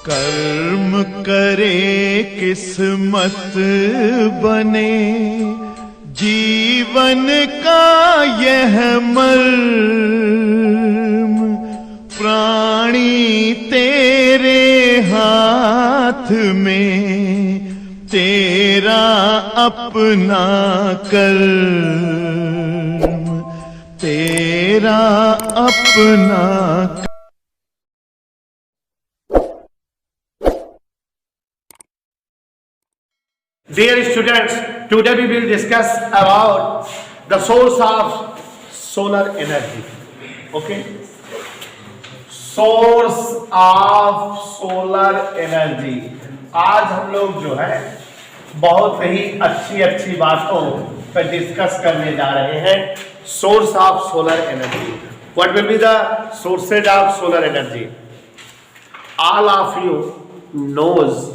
कर्म करे किस्मत बने, जीवन का यह मर्म, प्राणी तेरे हाथ में, तेरा अपना कर्म, तेरा अपना। Dear students, today we will discuss about the source of solar energy. Okay? Source of solar energy. आज हम लोग जो है बहुत ही अच्छी बातों पर डिस्कस करने जा रहे हैं. Source of solar energy. What will be the sources of solar energy? All of you knows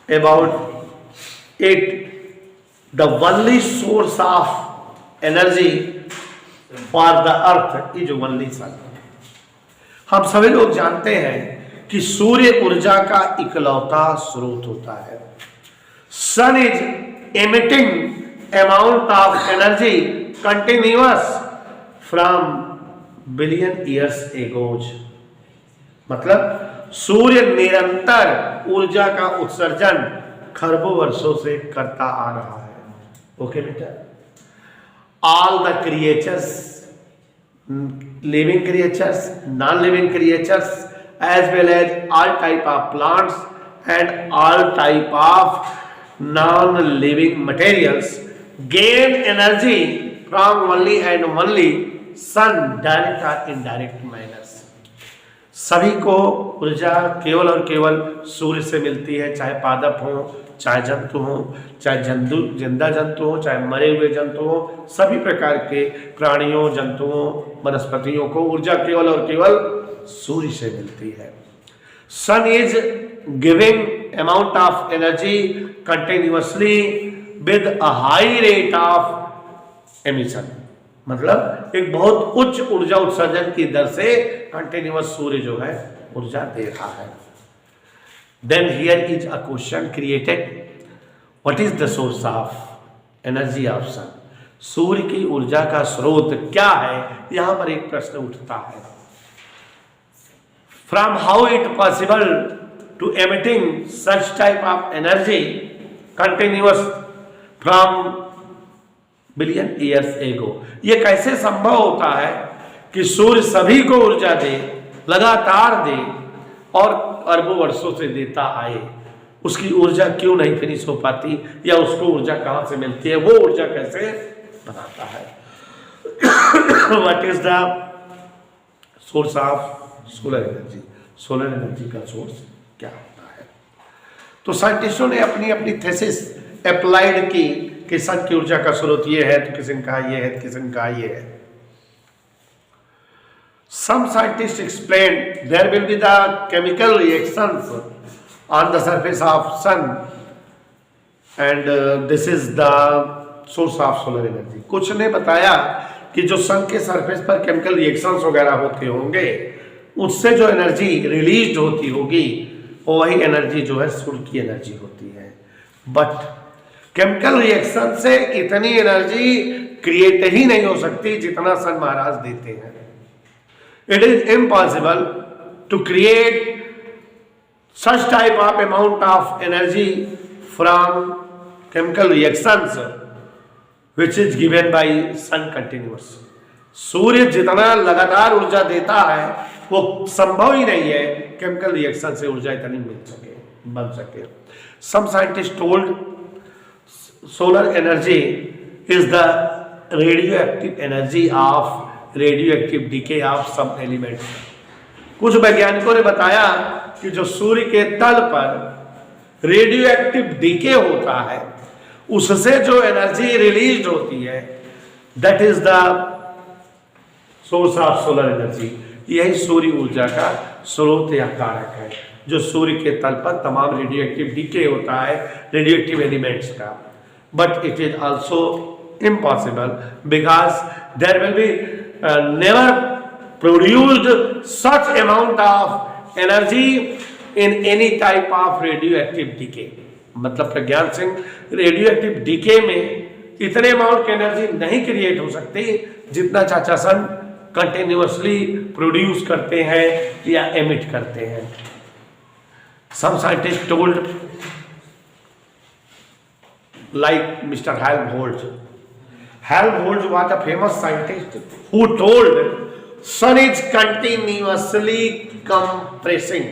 about it. The only source of energy for the earth is only sun. हम सभी लोग जानते हैं कि सूर्य ऊर्जा का इकलौता स्रोत होता है. Sun is emitting amount of energy continuous from billion years ago. मतलब सूर्य निरंतर ऊर्जा का उत्सर्जन खरबों वर्षों से करता आ रहा है. ओके बेटा, all the creatures, living creatures, non living creatures, as well as all type of plants and all type of non living materials gain energy from only and only sun, direct और indirect manners. सभी को ऊर्जा केवल और केवल सूर्य से मिलती है, चाहे पादप हो, चाहे जंतु हो, चाहे जिंदा जंतु हो, चाहे मरे हुए जंतु हो. सभी प्रकार के प्राणियों, जंतुओं, वनस्पतियों को ऊर्जा केवल और केवल सूर्य से मिलती है. Sun is giving amount of energy continuously with a high rate of emission. मतलब एक बहुत उच्च ऊर्जा उत्सर्जन की दर से कंटिन्यूअस सूर्य जो है ऊर्जा दे रहा है. Then here is a question created. What is the source of energy of sun? सूर्य की ऊर्जा का स्रोत क्या है? यहां पर एक प्रश्न उठता है. From how it possible to emitting such type of energy continuous from billion years ago? ये कैसे संभव होता है कि सूर्य सभी को ऊर्जा दे, लगातार दे और अरबों वर्षों से देता आए? उसकी ऊर्जा क्यों नहीं फिनिश हो पाती, या उसको ऊर्जा कहां से मिलती है, वो ऊर्जा कैसे बनाता है? What is the source of solar energy? Solar energy का सोर्स क्या होता है? तो साइंटिस्टों ने अपनी अपनी थीसिस अप्लाइड की कि सन की ऊर्जा का स्रोत ये है, तो किसी ने कहा ये है, किसी ने कहा ये है. Some scientists explained there will be the chemical reactions on the surface of sun and this is the source of solar energy. कुछ ने बताया कि जो सन के सरफेस पर केमिकल रिएक्शंस वगैरह होते होंगे, उससे जो एनर्जी रिलीज होती होगी वो वही एनर्जी जो है सूर्य की एनर्जी होती है. बट केमिकल रिएक्शन से इतनी एनर्जी क्रिएट ही नहीं हो सकती जितना सन महाराज देते हैं. It is impossible to create such type of amount of energy from chemical reactions which is given by sun continuous. सूर्य जितना लगातार ऊर्जा देता है वो संभव ही नहीं है केमिकल रिएक्शन से ऊर्जा इतनी बन सके. Some scientists told solar energy is the radioactive energy of radioactive decay of some elements. कुछ वैज्ञानिकों ने बताया कि जो सूर्य के तल पर रेडियोएक्टिव डीके होता है उससे जो एनर्जी रिलीज होती है that is the source of solar energy. यही सूर्य ऊर्जा का स्रोत या कारक है जो सूर्य के तल पर तमाम रेडियोएक्टिव डीके होता है रेडियोएक्टिव एलिमेंट्स का. But it is also impossible because there will be never produced such amount of energy in any type of radioactive decay. मतलब प्रज्ञान सिंह, रेडियो एक्टिव डीके में इतने अमाउंट की एनर्जी नहीं क्रिएट हो सकती जितना चाचा सन कंटिन्यूअसली प्रोड्यूस करते हैं या एमिट करते हैं. Some scientists told, like Mr. Helmholtz. Helmholtz was a famous scientist who told sun is continuously compressing.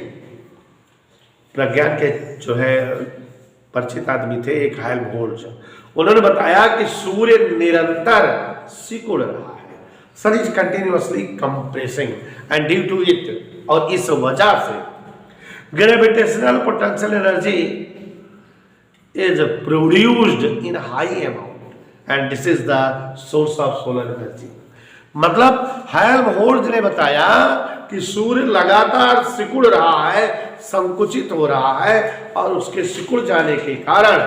प्रज्ञान के जो है परिचित आदमी थे एक हेल्महोल्ट्ज. उन्होंने बताया कि सूर्य निरंतर सिकुड़ रहा है. Sun is continuously compressing and due to it, और इस वजह से gravitational potential energy is produced in high amount and this is the source of solar energy. मतलब हेल्महोल्ट्ज ने बताया कि सूर्य लगातार सिकुड़ रहा है, संकुचित हो रहा है, और उसके सिकुड़ जाने के कारण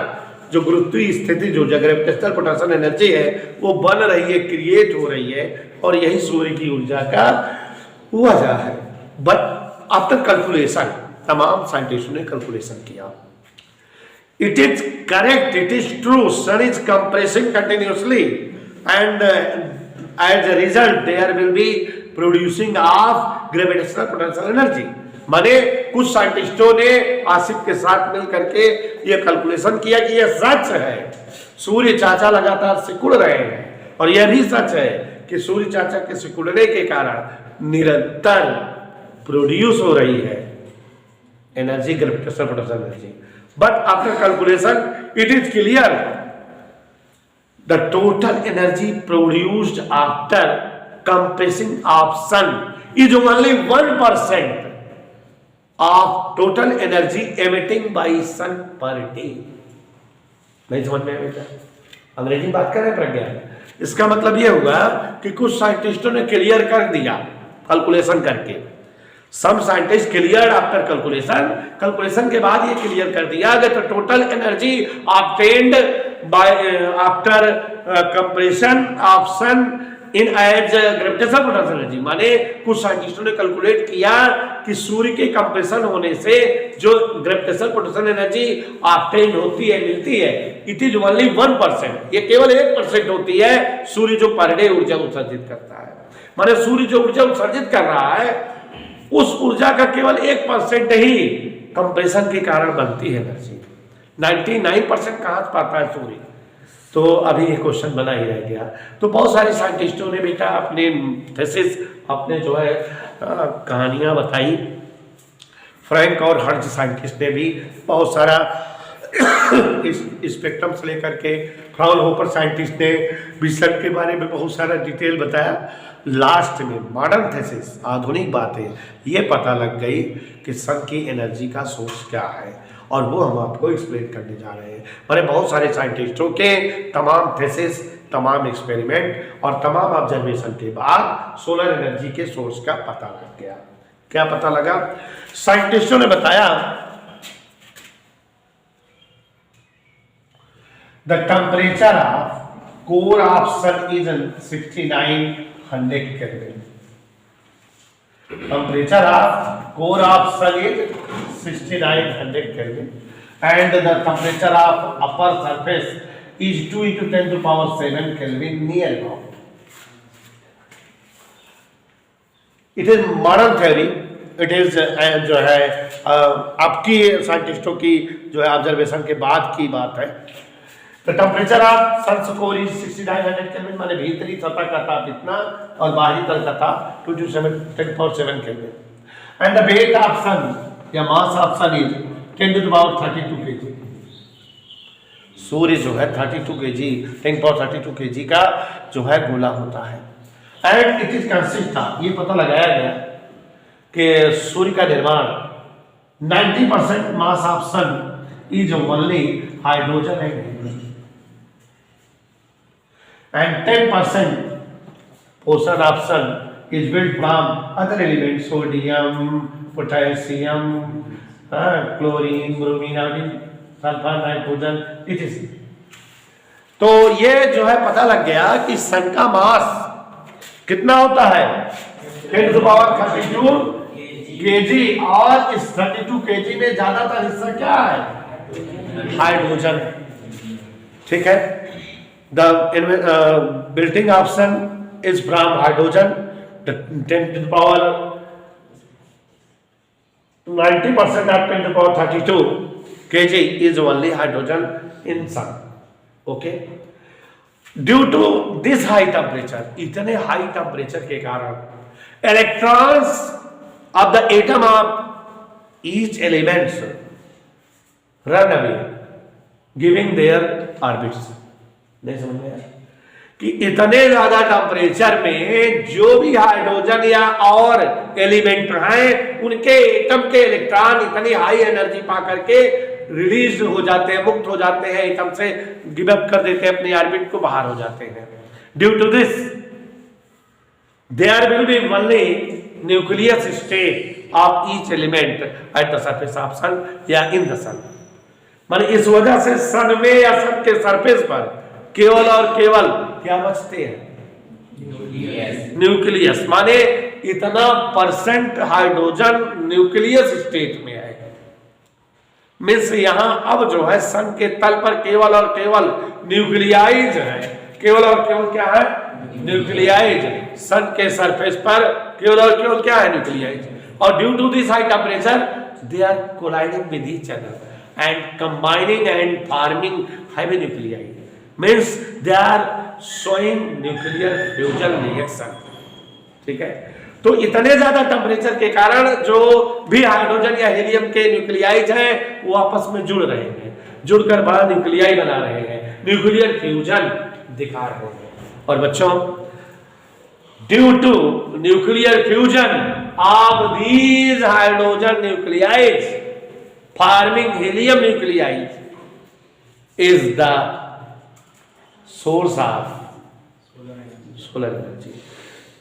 जो गुरुत्वीय स्थिति, जो ग्रेविटेशनल पोटेंशियल एनर्जी है वो बन रही है, क्रिएट हो रही है, और यही सूर्य की ऊर्जा का वजह है. बट आफ्टर कैलकुलेशन, तमाम साइंटिस्टों ने कैलकुलेशन किया. It is correct, it is true, sun is compressing continuously and as a result there will be producing of gravitational potential energy. माने कुछ साइंटिस्टों ने आसिफ के साथ मिल करके ये कैलकुलेशन किया कि यह सच है, सूर्य चाचा लगातार सिकुड़ रहे हैं, और यह भी सच है कि सूर्य चाचा के सिकुड़ने के कारण निरंतर प्रोड्यूस हो रही है energy, gravitational potential energy. But after calculation, it is clear the total energy produced after compressing of sun is only 1% of total energy emitting by sun per day. नहीं समझ में आया? अंग्रेजी में बात कर रहे हैं प्रज्ञान. इसका मतलब ये हुआ कि कुछ साइंटिस्टों ने क्लियर कर दिया कैलकुलेशन करके. Some scientists cleared after calculation के बाद ये क्लियर कर दिया कि तो total energy obtained by after compression of sun in as gravitational potential energy. माने कुछ साइंटिस्टों ने कैलकुलेट किया कि सूर्य के कंप्रेशन होने से जो ग्रेविटेशनल पोटेंशियल एनर्जी ऑब्टेन होती है, मिलती है, इट इज ओनली 1%. ये केवल 1% होती है सूर्य जो पर डे ऊर्जा उत्सर्जित करता है. माने सूर्य जो ऊर्जा उत्सर्जित कर रहा है उस ऊर्जा का केवल 1% ही कंप्रेशन के कारण बनती है एनर्जी. 99% कहां से पाता है सूर्य? तो अभी ये क्वेश्चन बना ही रह गया. तो बहुत सारे साइंटिस्टों ने बेटा अपने थीसिस, अपने जो है कहानियां बताई. फ्रैंक और हर्ट्ज साइंटिस्ट ने भी बहुत सारा स्पेक्ट्रम से लेकर के, फ्राउनहोफर साइंटिस्ट ने विसन के बारे में बहुत सारा डिटेल बताया. लास्ट में मॉडर्न थीसिस, आधुनिक बातें ये पता लग गई कि सन की एनर्जी का सोर्स क्या है, और वो हम आपको एक्सप्लेन करने जा रहे हैं. मैंने बहुत सारे साइंटिस्टों के तमाम थीसिस, तमाम एक्सपेरिमेंट और तमाम ऑब्जर्वेशन के बाद सोलर एनर्जी के सोर्स का पता लग गया. क्या पता लगा? साइंटिस्टों ने बताया the temperature of core of sun is 6900 Kelvin. Temperature of core of sun is 6900 Kelvin, and the temperature of upper surface is 2 into 10 to power 7 Kelvin near about. It is modern theory. It is जो है आपकी साइंटिस्टों की जो है observation के बाद की बात है. The temperature of sun's core is 6900 Kelvin, माने भीतरी सतह का ताप इतना और बाहरी तल का ताप 2 to 10⁻⁷ Kelvin. And the weight of sun या mass of sun is 10 to the power 32 kg. सूर्य जो है 32 kg, 10⁻32 kg का जो है गोला होता है. And it is consist of, ये पता लगाया गया कि सूर्य का निर्माण 90% mass of sun is only hydrogen and helium. And 10% portion of sun is built from other elements, sodium, potassium, chlorine, bromine, iodine, sulfur, nitrogen, etc. तो ये जो है पता लग गया कि सन का मास कितना होता है 10 to the power 32 केजी, और इस 32 केजी में ज्यादातर हिस्सा क्या है? हाइड्रोजन। ठीक है, the building option is from hydrogen, 10 to the power 90% of 10 to the power 32 kg is only hydrogen in sun. Okay, due to this high temperature, इतने हाई टेम्परेचर के कारण electrons of the atom of each elements run away, giving their orbits. नहीं समझ में आया कि इतने ज्यादा टेम्परेचर में जो भी हाइड्रोजन या और एलिमेंट हैं उनके एटम के इलेक्ट्रॉन इतनी हाई एनर्जी पा करके रिलीज हो जाते हैं, मुक्त हो जाते हैं, एटम से गिव अप कर देते हैं, अपनी ऑर्बिट को बाहर हो जाते हैं। Due to this there will be only nucleus state of each element at the surface of sun या इन द सन। माने इस वजह से सन में या सन के सरफेस पर केवल और केवल क्या बचते हैं? न्यूक्लियस। माने इतना परसेंट हाइड्रोजन न्यूक्लियस स्टेट में है। मीन्स यहां अब जो है सन के तल पर केवल और केवल न्यूक्लियाइज है, केवल और केवल क्या है? न्यूक्लियाइज। सन के सरफेस पर केवल और केवल क्या है? न्यूक्लियाइज। और due to this high temperature they are colliding with each other and combining and forming heavy nuclide. Means they are showing nuclear fusion reaction. ठीक है, तो इतने ज्यादा टेम्परेचर के कारण जो भी हाइड्रोजन या हीलियम के न्यूक्लियाइड हैं वो आपस में जुड़ रहे हैं, जुड़कर बड़ा न्यूक्लियाई बना रहे हैं, न्यूक्लियर फ्यूजन दिखा रहे हैं। और बच्चों, due to nuclear fusion of these hydrogen nuclide forming helium nuclide is the source of solar energy.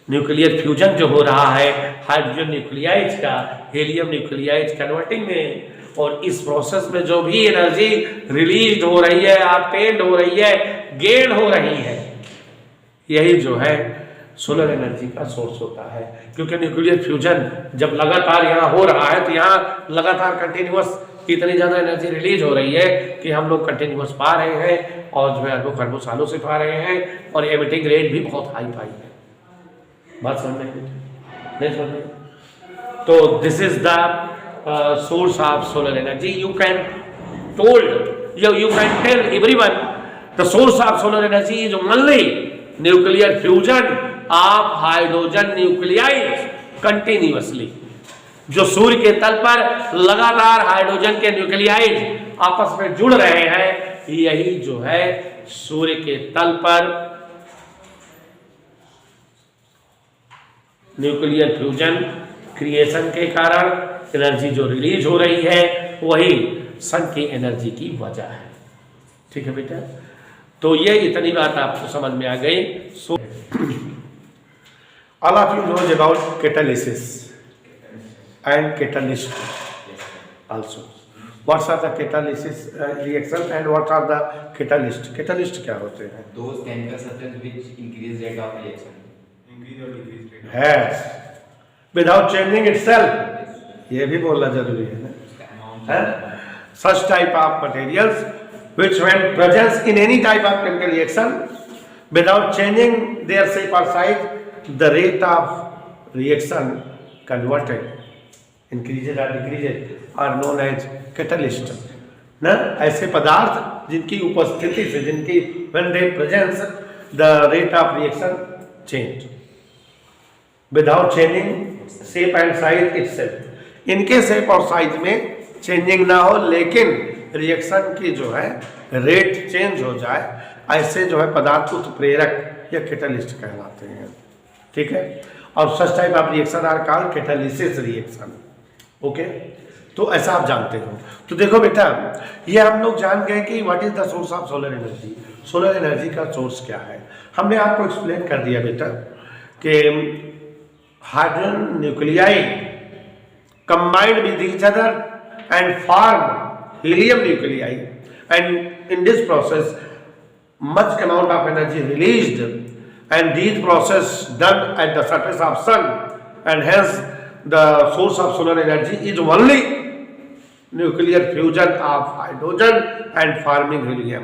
Nuclear fusion जो हो रहा है हाइड्रोजन न्यूक्लियाइड का हीलियम न्यूक्लियाइड कन्वर्टिंग में, और इस प्रोसेस में जो भी एनर्जी रिलीज हो रही है, ऑब्टेन्ड हो रही है, गेन हो रही है, यही जो है सोलर एनर्जी का सोर्स होता है। क्योंकि न्यूक्लियर फ्यूजन जब लगातार यहाँ हो रहा है तो यहाँ लगातार कंटिन्यूअस इतनी ज्यादा एनर्जी रिलीज हो रही है कि हम लोग कंटिन्यूअस पा रहे हैं और जो है अरबों खरबों सालों से पा रहे हैं, और एमिटिंग रेट भी बहुत हाई फाई है। बात समझ में नहीं समझ में? तो this is the source of solar energy. You can told you can tell everyone the source of solar energy is only nuclear fusion of hydrogen nuclide continuously. जो सूर्य के तल पर लगातार हाइड्रोजन के न्यूक्लियाइड आपस में जुड़ रहे हैं, यही जो है सूर्य के तल पर न्यूक्लियर फ्यूजन क्रिएशन के कारण एनर्जी जो रिलीज हो रही है वही सन की एनर्जी की वजह है। ठीक है बेटा, तो ये इतनी बात आपको समझ में आ गई। So all of you knows about catalysis and catalyst also. What are the catalysis reaction and what are the catalyst? Catalyst क्या होते हैं? Those chemical substances which increase rate of reaction. Increase or decrease rate. Yes. Without changing itself. ये भी बोलना जरूरी है ना? Such type of materials which when present in any type of chemical reaction without changing their shape or size, the rate of reaction converted increases or decreases are known as catalyst. ना ऐसे पदार्थ जिनकी उपस्थिति से, जिनकी when they presence the rate of reaction change without changing shape and size itself. इनके shape और size में changing ना हो लेकिन रिएक्शन की जो है रेट चेंज हो जाए, ऐसे जो है पदार्थ उत्प्रेरक या कैटालिस्ट कहलाते हैं। ठीक है, और such type of reaction are called catalysis reaction. Okay, तो ऐसा आप जानते हो। तो देखो बेटा, ये हम लोग जान गए कि what is the source of solar energy. Solar energy का सोर्स क्या है, हमने आपको एक्सप्लेन कर दिया बेटा कि hydrogen nuclei combined with each other and form helium nuclei, and in this process much amount of energy released, and these process done at the surface of sun, and hence the source of solar energy is only nuclear fusion of hydrogen and forming helium.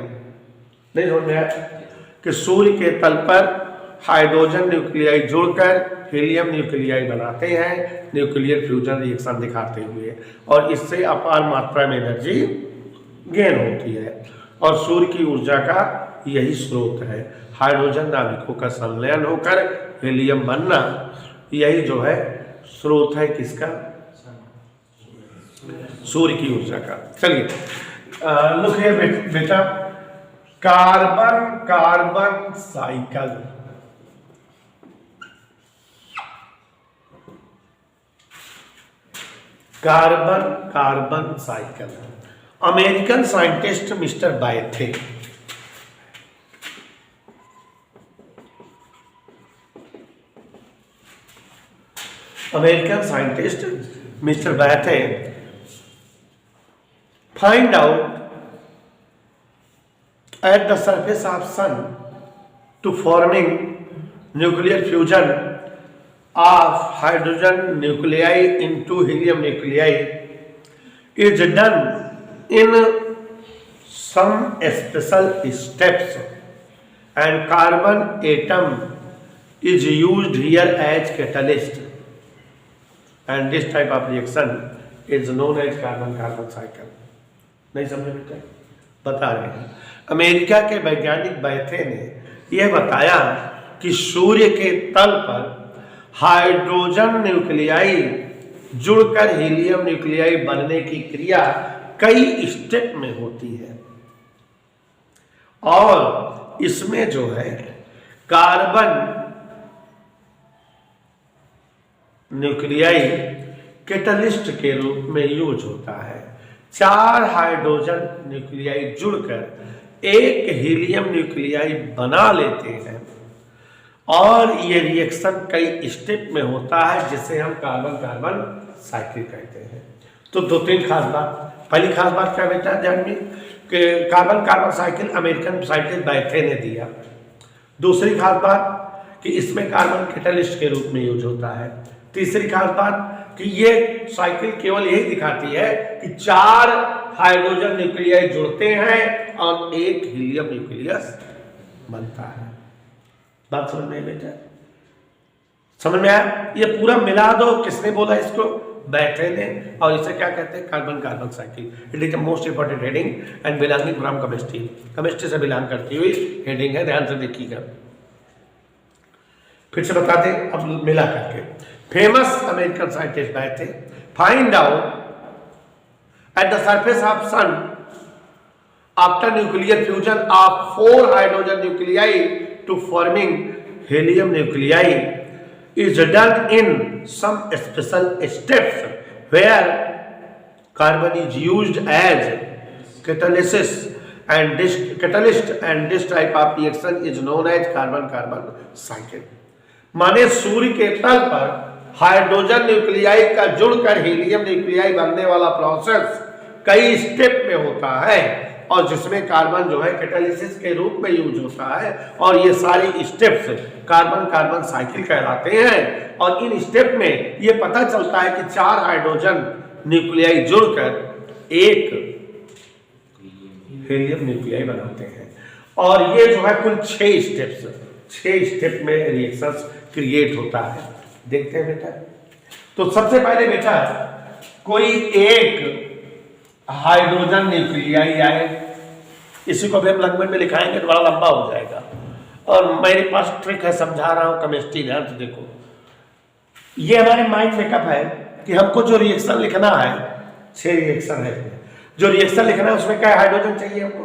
नहीं समझ में आया कि सूर्य के तल पर hydrogen nuclei जुड़कर helium nuclei बनाते हैं, न्यूक्लियर फ्यूजन रिएक्शन दिखाते हुए, और इससे अपार मात्रा में एनर्जी गेन होती है। और सूर्य की ऊर्जा का यही स्रोत है। हाइड्रोजन नाभिकों का संलयन होकर हीलियम बनना, यही जो है स्रोत है किसका? सूर्य की ऊर्जा का। चलिए लुक हियर बेटा, carbon carbon cycle. Carbon carbon cycle. American scientist mister Bethe find out at the surface of sun to forming nuclear fusion of hydrogen nuclei into helium nuclei is done in some special steps, and carbon atom is used here as catalyst, and this type of reaction is known as carbon carbon cycle. नहीं समझे बेटा? बता रहे हैं। America के वैज्ञानिक बैथे ने यह बताया कि सूर्य के तल पर हाइड्रोजन न्यूक्लियाई जुड़कर हीलियम न्यूक्लियाई बनने की क्रिया कई स्टेप में होती है, और इसमें जो है कार्बन न्यूक्लियाई कैटलिस्ट के रूप में यूज होता है। 4 हाइड्रोजन न्यूक्लियाई जुड़कर एक हीलियम न्यूक्लियाई बना लेते हैं, और ये रिएक्शन कई स्टेप में होता है, जिसे हम कार्बन कार्बन साइकिल कहते हैं। तो 2-3 खास बात। पहली खास बात क्या बेटा ध्यान में, कि carbon carbon cycle American scientist Bethe ने दिया। दूसरी खास बात कि इसमें कार्बन कैटलिस्ट के रूप में यूज होता है। तीसरी खास बात कि ये साइकिल केवल यही दिखाती है कि 4 हाइड्रोजन न्यूक्लियाई जुड़ते हैं और एक हीलियम न्यूक्लियस बनता है। बात समझ में आई बेटा? समझ में आया? ये पूरा मिला दो। किसने बोला इसको? बैठे ने। और इसे क्या कहते हैं? Carbon carbon cycle. It is the most important heading and belonging from chemistry. Chemistry से बिलोंग करती हुई हेडिंग है, ध्यान से देखिएगा। फिर से बता दें अब मिला करके। Famous American scientist Bethe find out at the surface of sun after nuclear fusion of 4 hydrogen nuclei to forming helium nuclei is done in some special steps where carbon is used as catalyst, and this type of reaction is known as carbon carbon cycle. माने सूर्य के तल पर hydrogen nuclei का जुड़कर helium nuclei बनने वाला process कई step में होता है, और जिसमें कार्बन जो है कैटालिसिस के रूप में यूज होता है, और ये सारी स्टेप्स कार्बन कार्बन साइकिल कहलाते हैं। और इन स्टेप में ये पता चलता है कि 4 हाइड्रोजन न्यूक्लियाई जुड़कर एक हीलियम न्यूक्लियाई बनाते हैं, और ये जो है कुल 6 स्टेप में रिएक्शंस क्रिएट होता है। देखते हैं बेटा। तो सबसे पहले बेटा कोई एक हाइड्रोजन न्यूक्लियाई आए, इसी को भी हम लैंग्वेज में लिखाएंगे तो बड़ा लंबा हो जाएगा, और मेरे पास ट्रिक है, समझा रहा हूं केमिस्ट्री। ध्यान से देखो, ये हमारे माइंड मेकअप है कि हमको जो रिएक्शन लिखना है, 6 रिएक्शन है। जो रिएक्शन लिखना है उसमें क्या हाइड्रोजन चाहिए हमको?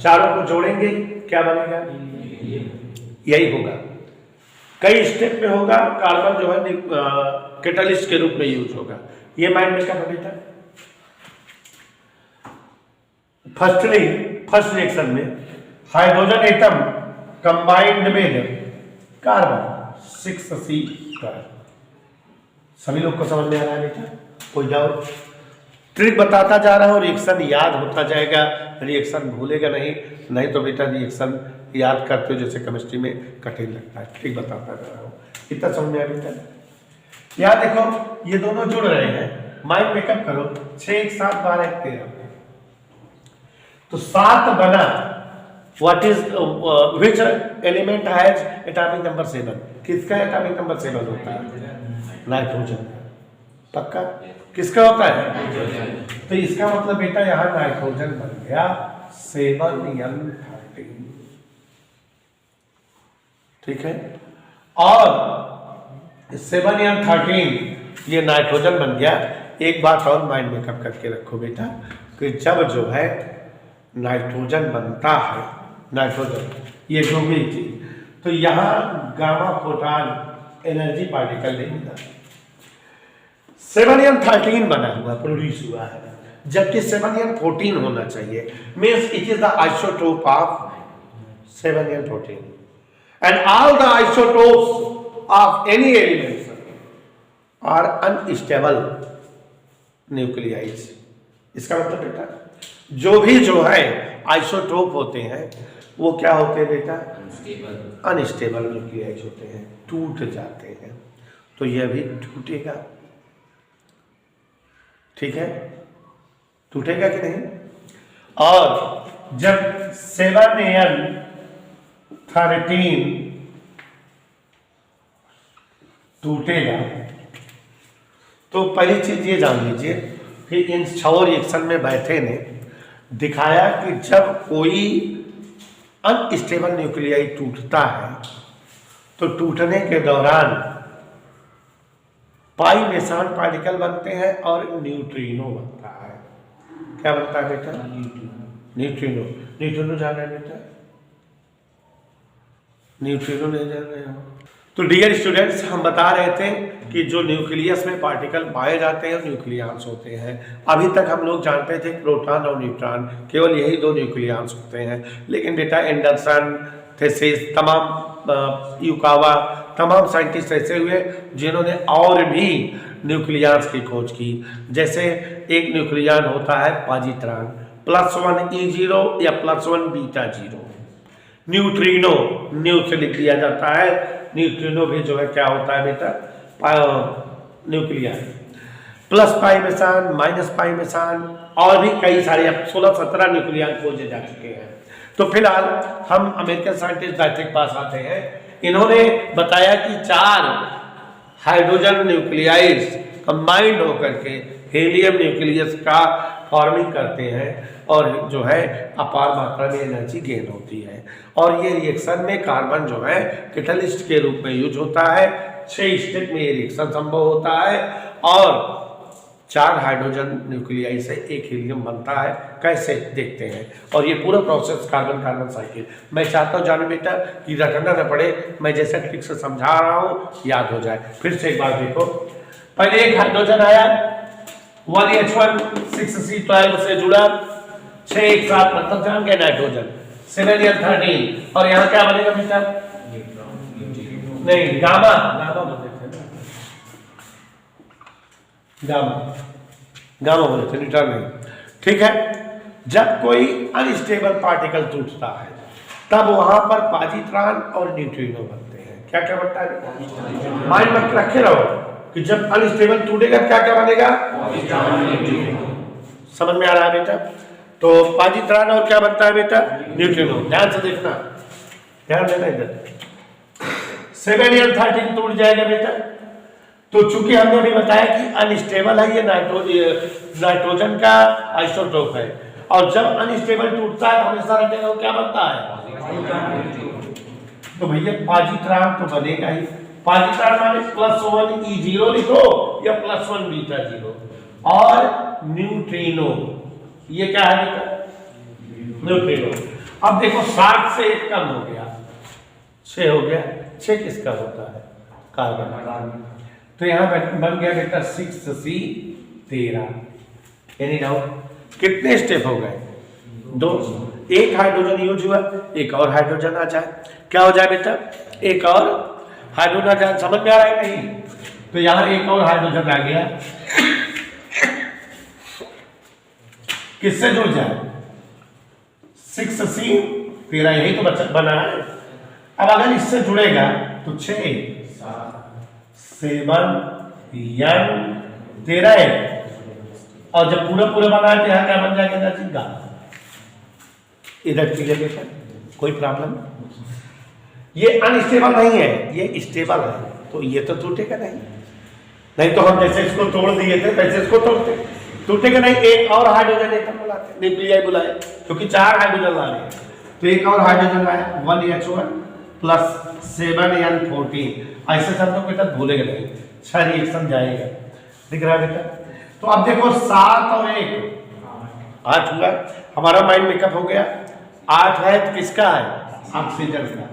4 को जोड़ेंगे क्या बनेगा? यही होगा। कई स्टेप में होगा। कार्बन जो है कैटालिस्ट के रूप में यूज होगा। ये माइंड मेकअप है बेटा। फर्स्ट रिएक्शन में hydrogen atom combined with carbon 6C पर। सभी लोग को समझ में आ रहा है बेटा? कोई डाउट? ट्रिक बताता जा रहा हूँ, रिएक्शन याद होता जाएगा, रिएक्शन भूलेगा नहीं तो बेटा रिएक्शन याद करते हो जैसे केमिस्ट्री में कठिन लगता है। ट्रिक बताता जा रहा हूँ, इतना समझ में आया बेटा? यहाँ देखो ये दोनों जुड़ रहे हैं, माइंड मेकअप करो, 6 1 7 12 1 13, तो 7 बना। What is which element has atomic number 7? किसका एटॉमिक नंबर 7 होता है? नाइट्रोजन। पक्का? किसका होता है? तो इसका मतलब बेटा यहाँ नाइट्रोजन बन गया 7n13, ठीक है। और 7n13 ये नाइट्रोजन बन गया। एक बात और माइंड मेकअप करके रखो बेटा कि जब जो है नाइट्रोजन बनता है, नाइट्रोजन ये जो भी चीज, तो यहाँ गामा फोटॉन एनर्जी पार्टिकल नहीं मिला, 7n13 बना हुआ, प्रोड्यूस हुआ है, जबकि 7n14 होना चाहिए। Means it is the isotope of 7n14 and all the isotopes of any elements are unstable nucleides। इसका मतलब बेटा जो भी जो है आइसोटोप होते हैं वो क्या होते हैं बेटा? अनस्टेबल न्यूक्लियाइड्स होते हैं, टूट जाते हैं। तो यह भी टूटेगा, ठीक है, टूटेगा कि नहीं? और जब 7n13 टूटेगा तो पहली चीज ये जान लीजिए कि इन 6 रिएक्शन में बैठे ने दिखाया कि जब कोई अनस्टेबल न्यूक्लियाइड टूटता है तो टूटने के दौरान पाई मेसान पार्टिकल बनते हैं और न्यूट्रिनो बनता है। क्या बनता है बेटा? न्यूट्रिनो। न्यूट्रिनो जान रहे बेटा? न्यूट्रिनो नहीं जान रहे हो? तो डियर स्टूडेंट्स, हम बता रहे थे कि जो न्यूक्लियस में पार्टिकल पाए जाते हैं न्यूक्लियस होते हैं। अभी तक हम लोग जानते थे प्रोटॉन और न्यूट्रॉन, केवल यही 2 न्यूक्लियस होते हैं। लेकिन बेटा एंडरसन, थेसिस, तमाम युकावा, तमाम साइंटिस्ट ऐसे हुए जिन्होंने और भी न्यूक्लियस की खोज की। जैसे एक न्यूक्लियन होता है पॉजिट्रॉन, +1 E0 या +1 β0। न्यूट्रिनो, न्यू से लिख दिया जाता है। न्यूट्रिनो भी जो है क्या होता है बेटा? Nucleon, plus pi Mason, minus pi Mason, और भी कई सारे, अब 16-17 न्यूक्लियन खोजे जा चुके हैं। तो फिलहाल हम अमेरिकन साइंटिस्ट डायट्रिक पास आते हैं। इन्होंने बताया कि 4 हाइड्रोजन न्यूक्लियाइड्स कंबाइंड होकर के हीलियम न्यूक्लियस का फॉर्मिंग करते हैं और जो है अपार मात्रा में एनर्जी गेन होती है। और ये रिएक्शन में कार्बन जो है कैटलिस्ट के रूप में यूज होता है। 6 स्टेप में ये रिएक्शन संभव होता है और 4 हाइड्रोजन न्यूक्लियाइड से 1 हीलियम बनता है। कैसे देखते हैं, और ये पूरा प्रोसेस कार्बन कार्बन साइकिल। मैं चाहता हूँ जाने बेटा कि रटना न पड़े, मैं जैसा ठीक से समझा रहा हूँ याद हो जाए। फिर से एक बार देखो, पहले एक हाइड्रोजन आया, 1H1 6C12 से जुड़ा, 6 एक साथ, मतलब जान गए नाइट्रोजन, 7n13, और यहाँ क्या बनेगा बेटा? नहीं, गामा, गामा बोलते थे, गामा बोलते थे, न्यूट्रॉन नहीं, ठीक है। जब कोई अनस्टेबल पार्टिकल टूटता है तब वहां पर पॉजिट्रॉन और न्यूट्रिनो बनते हैं। क्या क्या बनता है? माइंड में रखे रहो कि जब अनस्टेबल टूटेगा क्या क्या बनेगा? समझ में आ रहा है बेटा? तो पॉजिट्रॉन और क्या बनता है बेटा? न्यूट्रिनो। ध्यान से देखना, ध्यान देना इधर। 7n13 टूट जाएगा बेटा। तो चूंकि हमने अभी बताया कि अनस्टेबल है, ये नाइट्रोजन का आइसोटोप है, और जब अनस्टेबल टूटता है हमेशा रखेगा क्या बनता है? तो भैया पॉजिट्रॉन तो बनेगा ही। पॉजिट्रॉन माने +1 E0 लिखो या +1 β0, और न्यूट्रिनो ये क्या है बेटा? न्यूट्रिनो। अब देखो 7 से 1 कम हो गया, 6 हो गया। 6 किसका होता है? कार्बन। तो यहाँ बन गया बेटा 6C13। Any doubt? कितने स्टेप हो गए? 2। एक हाइड्रोजन यूज हुआ, एक और हाइड्रोजन आ जाए, क्या हो जाए बेटा? एक और हाइड्रोजन आ जाए। समझ में आ रहा है नहीं? तो यहाँ एक और हाइड्रोजन आ गया, किससे जुड़ जाए? 6C13, यही तो बच्चा बना है। अब अगर इससे जुड़ेगा तो 6 7 N 13 है, और जब पूरा पूरा बना है तो यहाँ क्या बन जाएगा गामा। इधर क्लियर बेटा, कोई प्रॉब्लम? ये अनस्टेबल नहीं है, ये स्टेबल है, तो ये तो टूटेगा नहीं। नहीं तो हम जैसे इसको तोड़ दिए थे वैसे इसको तोड़ते, टूटेगा नहीं। एक और हाइड्रोजन एटम बुलाते, न्यूक्लियाई बुलाए, क्योंकि 4 हाइड्रोजन ला रहे हैं, तो एक और हाइड्रोजन आया 1H1 प्लस 7N14। ऐसे सब लोग बेटा भूलेगा नहीं, 6 रिएक्शन जाएगा। दिख रहा है बेटा? तो अब देखो 7 और 1 8 हुआ, हमारा माइंड मेकअप हो गया। 8 है तो किसका है? ऑक्सीजन का।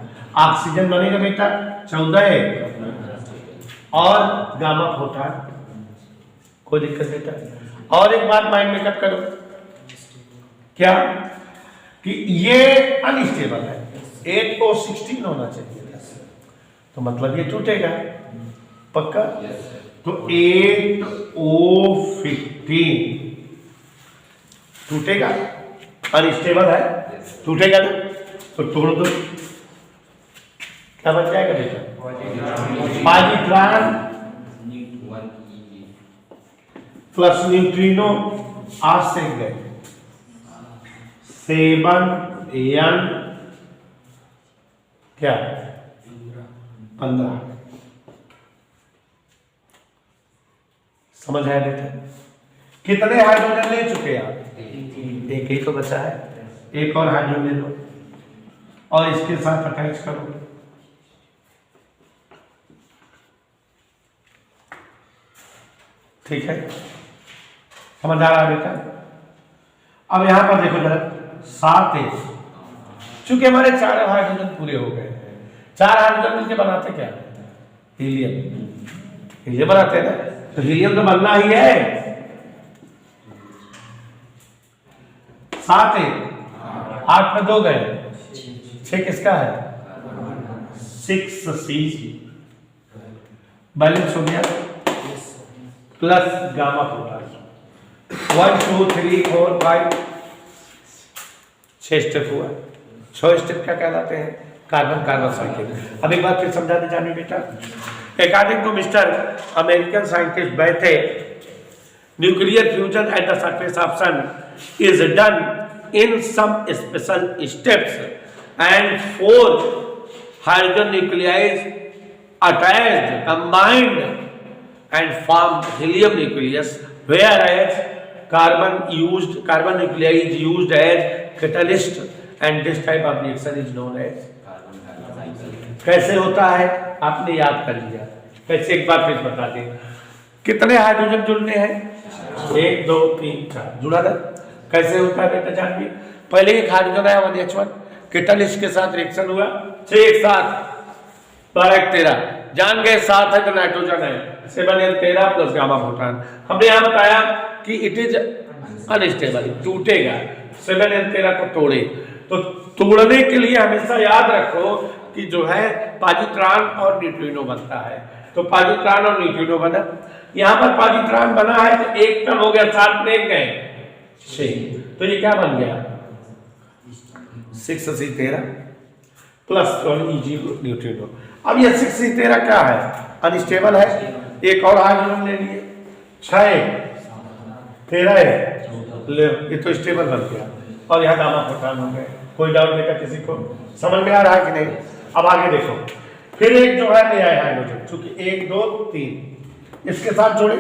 ऑक्सीजन बनेगा बेटा 14 है, और गामा फोटॉन, कोई दिक्कत बेटा। और एक बात माइंड मेकअप करो, क्या कि ये अनस्टेबल है, 8 को 16 होना चाहिए था, तो मतलब ये टूटेगा पक्का। तो 8O15 टूटेगा, अनस्टेबल है, टूटेगा ना, तो तोड़ दो, क्या बन जाएगा बेटा? पॉजिट्रॉन प्लस न्यूट्रिनो 8 से गए 7N क्या 15। समझ आया बेटा? कितने हाइड्रोजन ले चुके आप? एक ही तो बचा है, एक और हाइड्रोजन ले लो और इसके साथ अटैच करो। ठीक है, समझ आ रहा है बेटा? अब यहां पर देखो जरा 7 है, चूंकि हमारे 4 हाइड्रोजन पूरे हो गए, 4 हाइड्रोजन मिलकर बनाते क्या? हीलियम। हीलियम बनाते हैं ना, तो हीलियम तो बनना ही है। 7 है, 8 में 2 गए, 6 किसका है? 6C बैलेंस हो गया, प्लस गामा पोटाश 1 2 3 4 5 6 स्टेप हुआ। 6 स्टेप क्या कहलाते हैं? Carbon carbon cycle. अब एक बात फिर समझा दे जाने बेटा, according to mister American scientist Bethe, nuclear fusion at the surface of sun is done in some special steps and 4 hydrogen nuclei attached combined and form helium nucleus, whereas carbon nuclei is used as catalyst and this type of reaction is known as कैसे होता है? आपने याद कर लिया, कैसे एक बार फिर बता दें। कितने हाइड्रोजन जुड़ने हैं? 1 2 3 4 जुड़ा था। कैसे होता है बेटा जानिए? पहले एक हाइड्रोजन आया 1H1, कैटलिस्ट के साथ रिएक्शन हुआ, 6 एक साथ 12 13, जान गए 7 है तो नाइट्रोजन है, 7N13 प्लस गामा फोटॉन। हमने यहाँ बताया कि इट इज अनस्टेबल, टूटेगा, 7N13 को तोड़े। तो तोड़ने के लिए हमेशा याद रखो कि जो है पॉजिट्रॉन और न्यूट्रिनो बनता है, तो पॉजिट्रॉन और न्यूट्रिनो बना। यहाँ पर पॉजिट्रॉन बना है तो एक कम हो गया, 7 में 1 गए 6, तो ये क्या बन गया? 6C13 plus neutrino. अब ये 6C13 क्या है? अनस्टेबल है, एक और हाइड्रोजन ले लिए, 6 13 है, ये तो स्टेबल बन गया, और यहाँ गामा फोटॉन हो गए। कोई डाउट बेटा किसी को? समझ में आ रहा है कि नहीं? अब आगे देखो, फिर एक जो है ले आए हाइड्रोजन, चूंकि 1 2 3 इसके साथ जोड़े,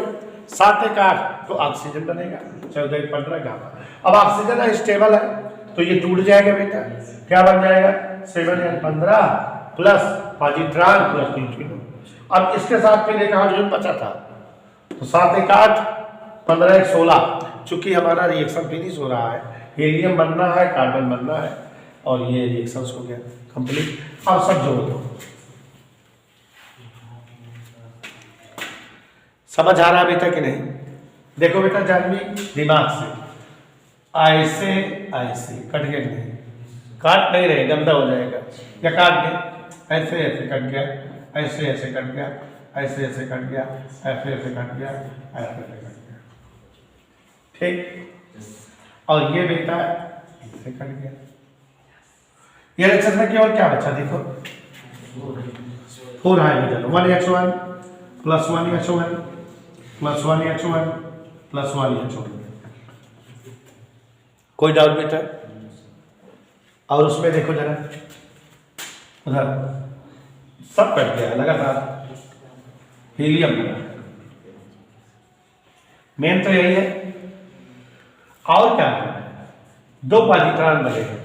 7 1 8 तो ऑक्सीजन बनेगा, 14 1 15 गामा। अब ऑक्सीजन स्टेबल है तो ये टूट जाएगा बेटा, क्या बन जाएगा? 7N15 plus positron plus neutrino. अब इसके साथ फिर एक हाइड्रोजन बचा था, तो 7 1 8 15 1 16, चूंकि हमारा रिएक्शन फिनिश हो रहा है, हीलियम बनना है, कार्बन बनना है, और ये रिएक्शंस हो गया कंप्लीट। अब सब जोड़ दो। समझ आ रहा है बेटा कि नहीं? देखो बेटा जानवी, दिमाग से ऐसे ऐसे कट गए, नहीं काट नहीं रहे, गंदा हो जाएगा, या काट गए ऐसे ऐसे कट गया, ऐसे ऐसे कट गया, ऐसे ऐसे कट गया, ऐसे ऐसे कट गया, ऐसे ऐसे कट गया, ठीक। और ये बेटा ऐसे कट गया। ये रिएक्शन में केवल क्या बचा? देखो 4 hydrogen, 1H1 plus 1H1 +1H1 +1H1। कोई डाउट बेटा? और उसमें देखो जरा, उधर सब कट गया लगातार, हीलियम लगा। मेन तो यही है। और क्या है? 2 पॉजिट्रॉन बने हैं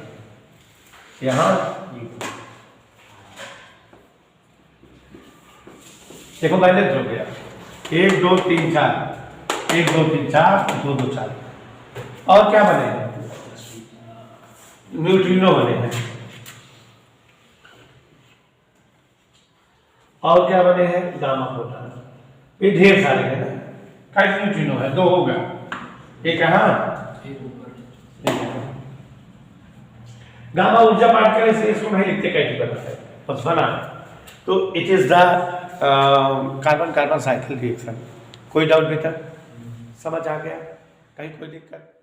यहां। देखो बैलेंस हो गया, 1 2 3 4, 1 2 3 4, 2 2 4। और क्या बने हैं? न्यूट्रिनो बने हैं। और क्या बने हैं? Gamma proton. ये ढेर सारे हैं ना, कई न्यूट्रिनो है, 2 होगा, एक यहाँ एक यहाँ। गामा ऊर्जा पार्टिकल से इसको नहीं लिखते कैटेगरी है, बस बना। तो it is the carbon carbon cycle reaction. कोई डाउट बेटा? समझ आ गया? कहीं कोई दिक्कत?